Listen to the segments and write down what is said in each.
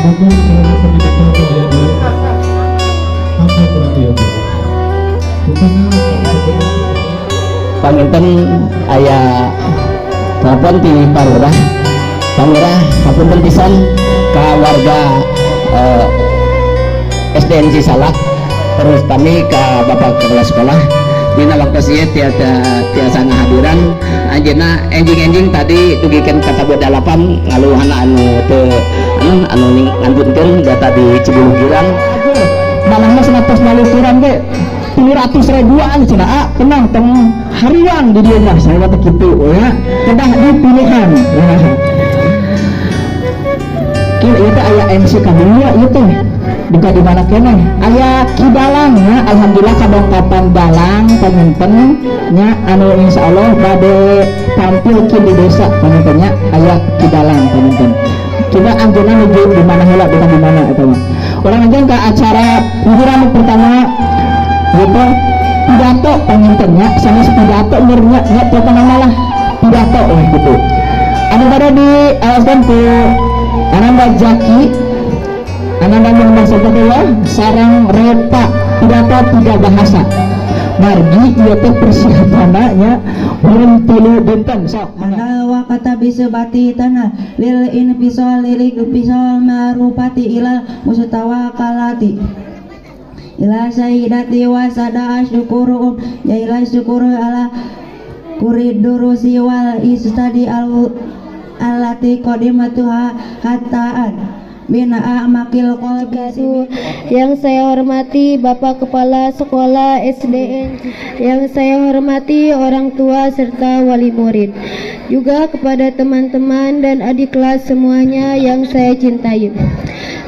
buku selama pendidikan itu ayah dulu apa berarti ya Bu? Panginten ayah telepon di Parurah hapunten pisan ka warga SDN Cisalak, terus kami ke Bapak Kepala Sekolah dina waktu sieu tiasa ngahadiran anjeunna enjing-enjing tadi dugikeun kata bodalapan ngaluhana anu ngandunkeun data di Cibulu Girang malah mah 150 ge 700 ribuan cenah tenang harian di dieu mah saya teh kitu ya kedah dipilihan kieu ieu teh aya MC kadua ieu teh buka di mana kene aya kidalang ya alhamdulillah kadongkapan dalang panginten nya anu insyaallah bade tampil ki di desa pangintennya aya kidalang panginten coba anjeunna nuju di mana heula bukan di mana eta mah urang anjeun ka acara hiburan pertama gitu pidato pangintennya sama pidato nya pokona malah pidato gitu anu pada di alaskan ku Ananda Jaki Ananda yang bahasa kedua sarang repa pidato 3 bahasa margi ieu teh persiapannya belum tilu dinten sok wa kata bisa bati tanah lil invisal lilik pisal marupati ilal mustawakalati ila sayyidati wa sada syukurum ya ila syukur ala kuridurusi wal istadi alati qadimatuha hataan bina makil qalbi. Yang saya hormati Bapak Kepala Sekolah SDN, yang saya hormati orang tua serta wali murid, juga kepada teman-teman dan adik kelas semuanya yang saya cintai.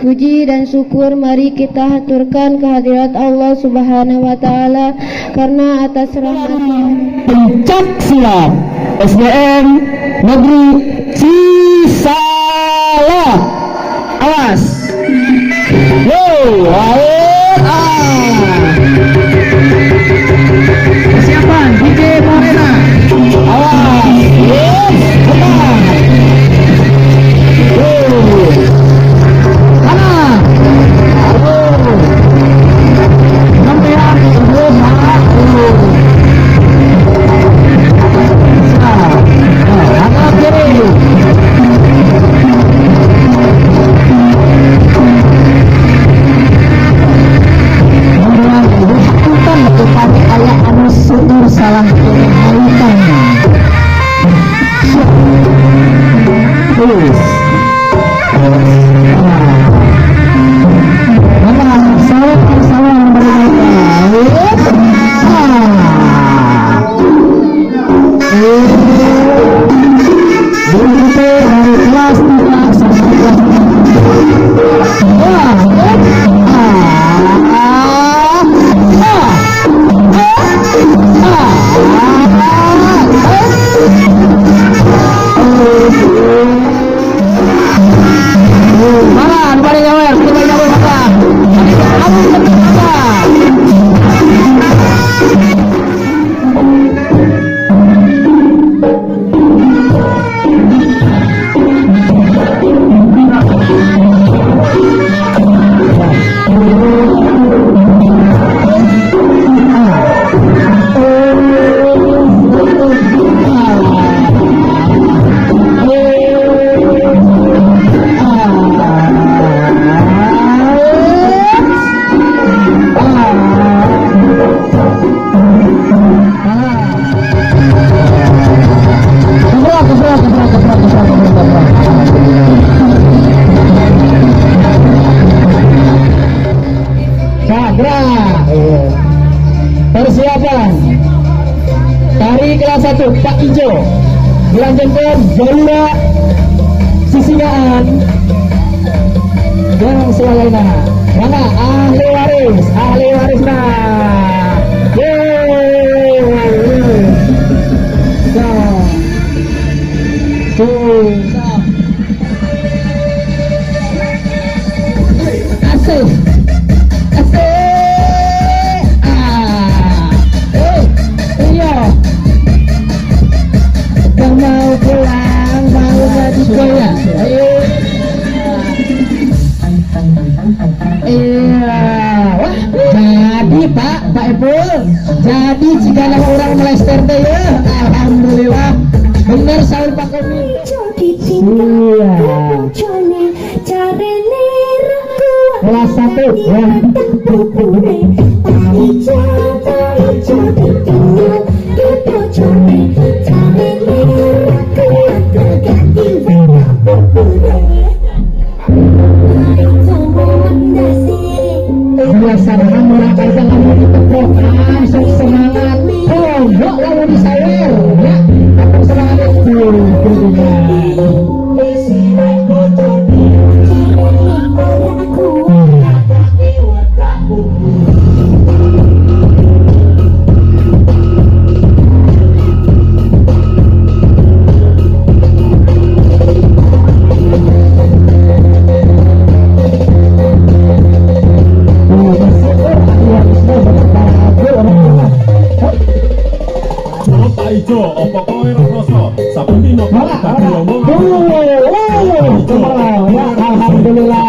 Puji dan syukur mari kita haturkan kehadirat Allah Subhanahu wa taala karena atas rahmat-Nya. Pencak silat SDN Negeri Cisalak. Awas. Yo, persiapan DJ Morena. Awas. Yes, tenang. Yo. Kanan. Aduh. Sampean sebelum kanan kiri. Tetapi ayah anu sudur salah kehalikan terus mana salah begitu dari kelas 3 sampai kelas 1 Pak Ijo dilanjutkan Jalura Sisingaan yang selainnya mana ahli waris nah asik mau pulang mau jadi sekolah ayo Jadi jika orang melester teh ya, alhamdulillah bener sahur Pak Komi. Iya. Kelas 1 ya. Biasanya mereka kamu diteprokan semangat. Oh, enggak lawan di saya ya. Aku semangat itu. Ijo, apa kowe rasa saben dina dadi omong. Ya alhamdulillah.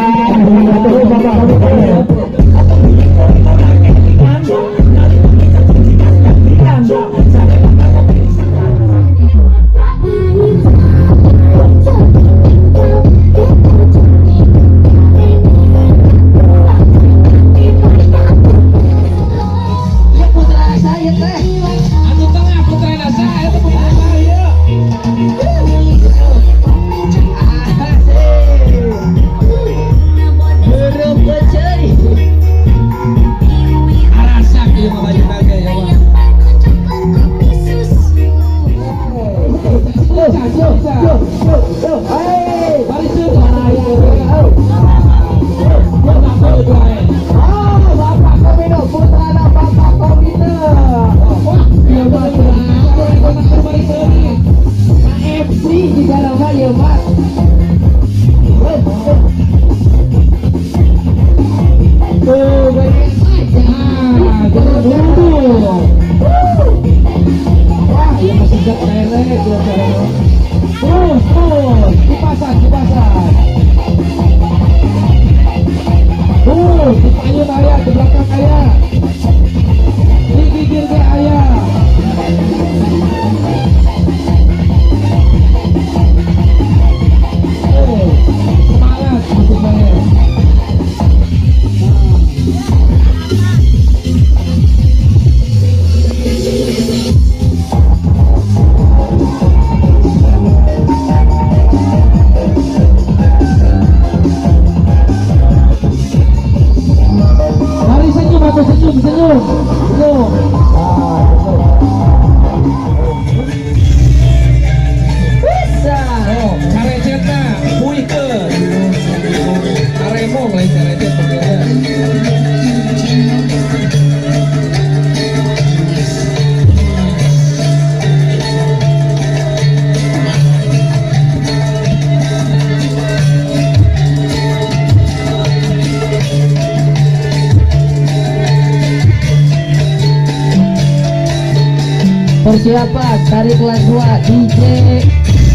Persiapan dari kelas 2 DJ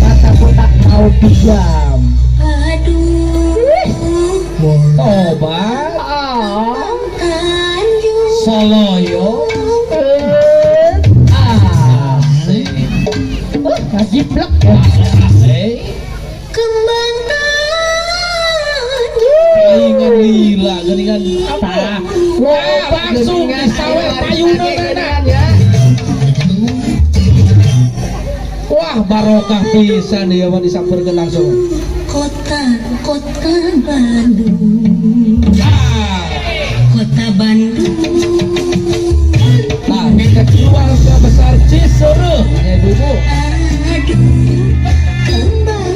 mata kotak mau dijam. Tobat Soloyo asik ngajiblek Kembang Ingan lila geningan apa? Wah, langsung disawe payunan ya. Wah, barokah pisan dia mah disamperkeun langsung. Kota Bandung. Kota Bandung. Nah, kita keluarga besar Cisereh ya Ibu. Kembang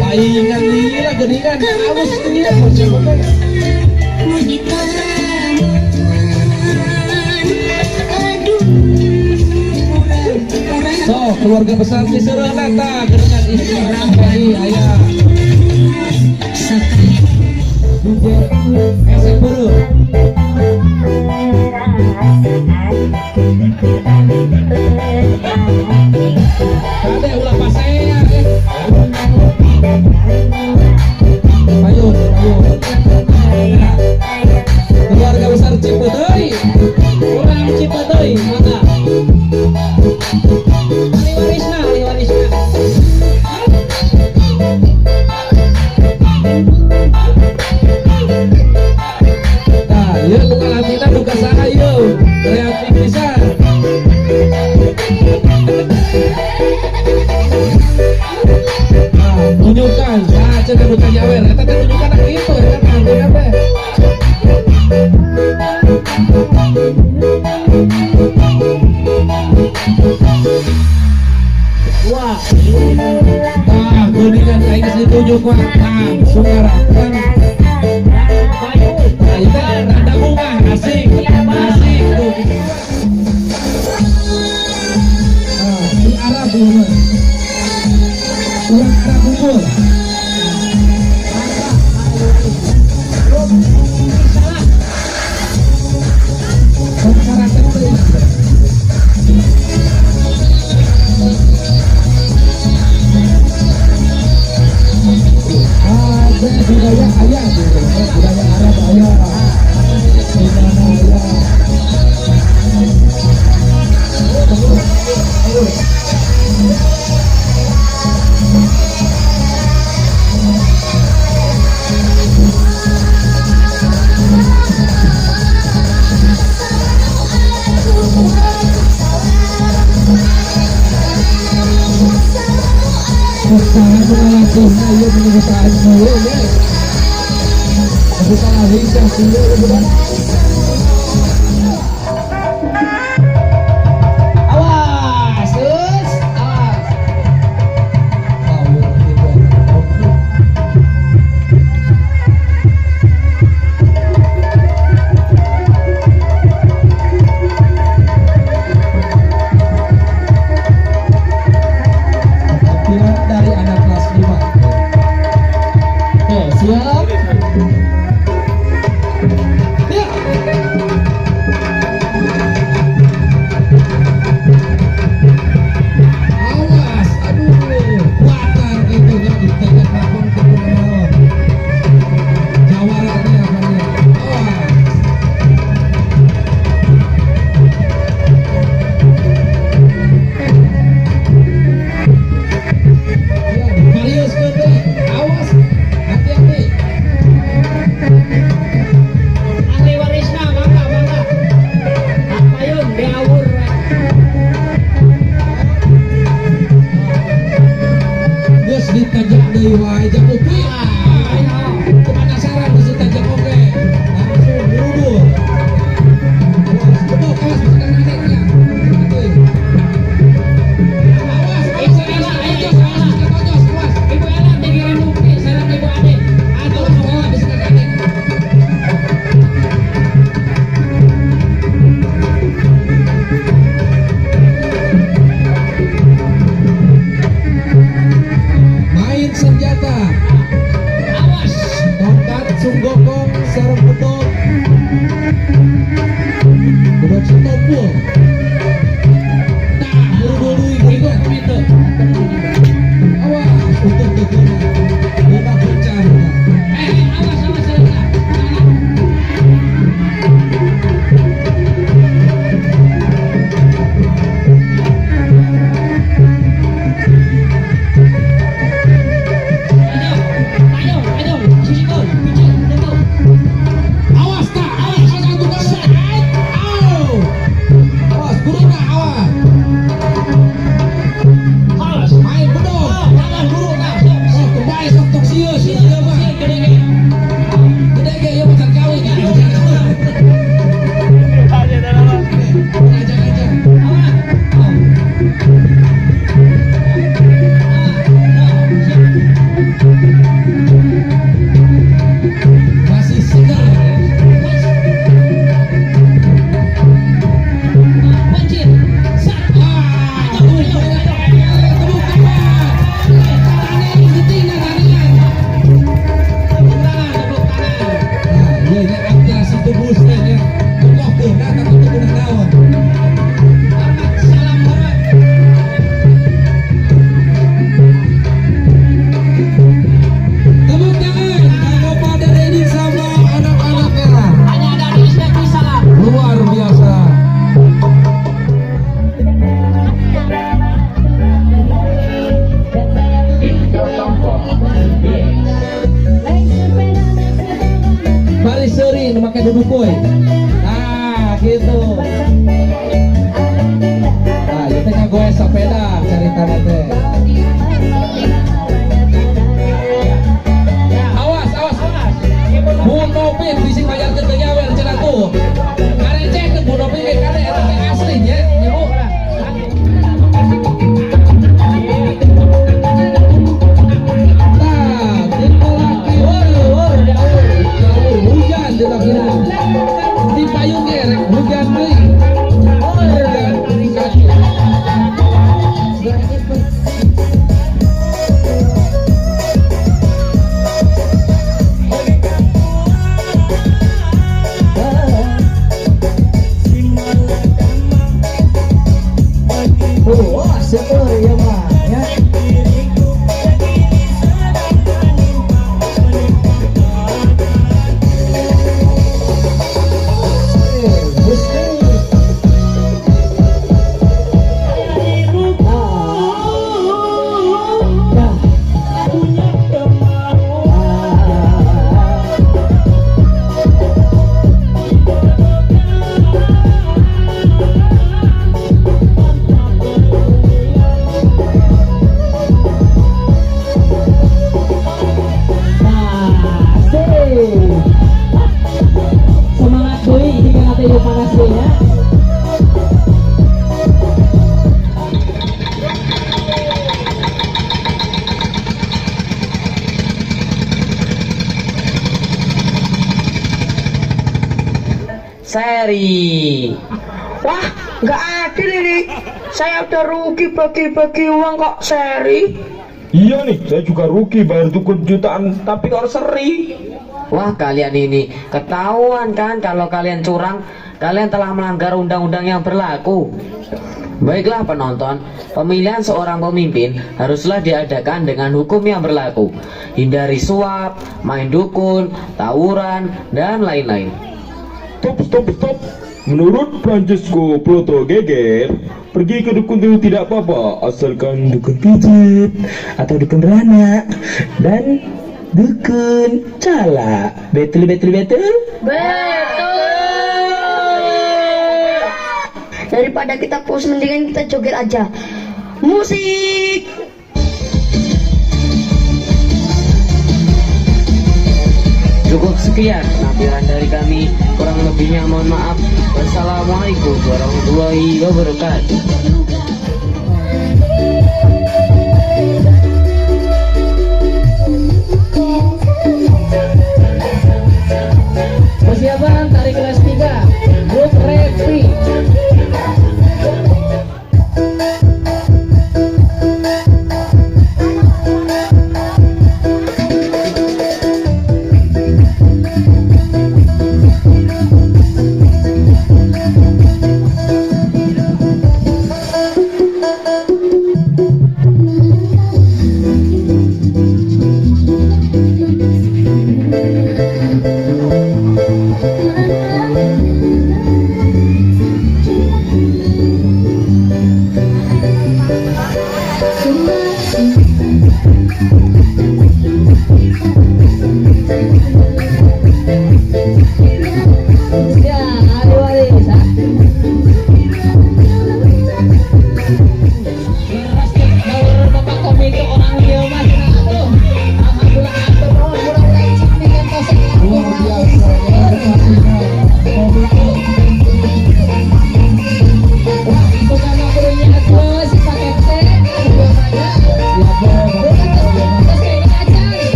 Paingan lila geningan halus dia persiapan. Muji taman. So, keluarga besar Cisereh nata geningan istri Rambai ayah. DJ Esek Buru. Kade ulah pasea Ayo. Keluarga besar Ciputeuy. maju kuat suara kan ada bunga asik asik tuh di Arab dulu orang Arab dulu budaya ayah budaya Arab ayah gimana ayah usaha mengalatihnya ya mengusahakan dulu ya bukan lagi kasih dulu bukan awas terus awas power itu dari anak kelas 5. Oke, siap. Ya. Awas, aduh, kuatar itu ya ditegak lapang ke bawah. Jawarannya apanya? Awas. Marius Kote, awas, hati-hati. Ahli warisna, bangga. Payun, diawur. Geus ditajak deui wae jak upi. Kepanasaran geus ditajak oge. Langsung buru-buru. Awas, bedok, awas bukan adeknya. Awas, Ibu Ella, ayo tojos, awas. Ibu Ella dikirim bukti, sareng Ibu Ade. Aduh, semua bisa ke adek. Main senjata. Awas. Tongkat, sunggokong, sareng bedok. Bedok setompul. Nah, buru-buru ikut itu. Awas, untuk betul. Udah pecah. Awas, Selena. Ayo, sisikol, pijit, betul. Awas tak, awas untuk kasih. Awas, guruna, awas. Awas, main bedok. Awas, guruna. Oh, kembali sok tok sieu mah. Gede ge ieu pacar kawin ya. Aja. Masih segar. Banjir. Sat. Tepuk tangan. Tangan ditinggal taringan. Tepuk tangan. Nah, ieu nya aktasi tubuh teh ya. Tokoh teh datang ke tubuh naon. Hormat, salam hormat. Tepuk tangan kanggo pada Dedi sama anak-anaknya. Hanya ada di Spekti salam. Luar biasa. Balik seri nu make duduk boy. Nah, gitu. Nah, ieu teh ngagoes sepeda caritana teh. Awas. Bu Nopin bising majarkeun teh nyawer cenah tuh. Ngarecehkeun Bu Nopin ge kade eta teh asli nya, nya Bu. Nah, seri. Wah, nggak adil ini. Saya udah rugi bagi-bagi uang kok seri. Iya nih, saya juga rugi bayar dukun jutaan tapi kok seri. Wah, kalian ini ketahuan kan kalau kalian curang, kalian telah melanggar undang-undang yang berlaku. Baiklah penonton, pemilihan seorang pemimpin haruslah diadakan dengan hukum yang berlaku. Hindari suap, main dukun, tawuran, dan lain-lain. Stop. Menurut Francesco Proto Geger, pergi ke dukun itu tidak apa-apa asalkan dukun pijit atau dukun beranak dan dukun cala. Betul. Daripada kita pos, mendingan kita joget aja. Musik. Cukup sekian penampilan dari kami, kurang lebihnya mohon maaf. Wassalamualaikum warahmatullahi wabarakatuh. Persiapan tari kelas 3 grup Revi.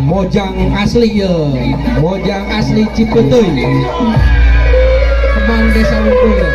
Mojang asli ya, Mojang asli Cipeteuy, Kemang Desa Unggul.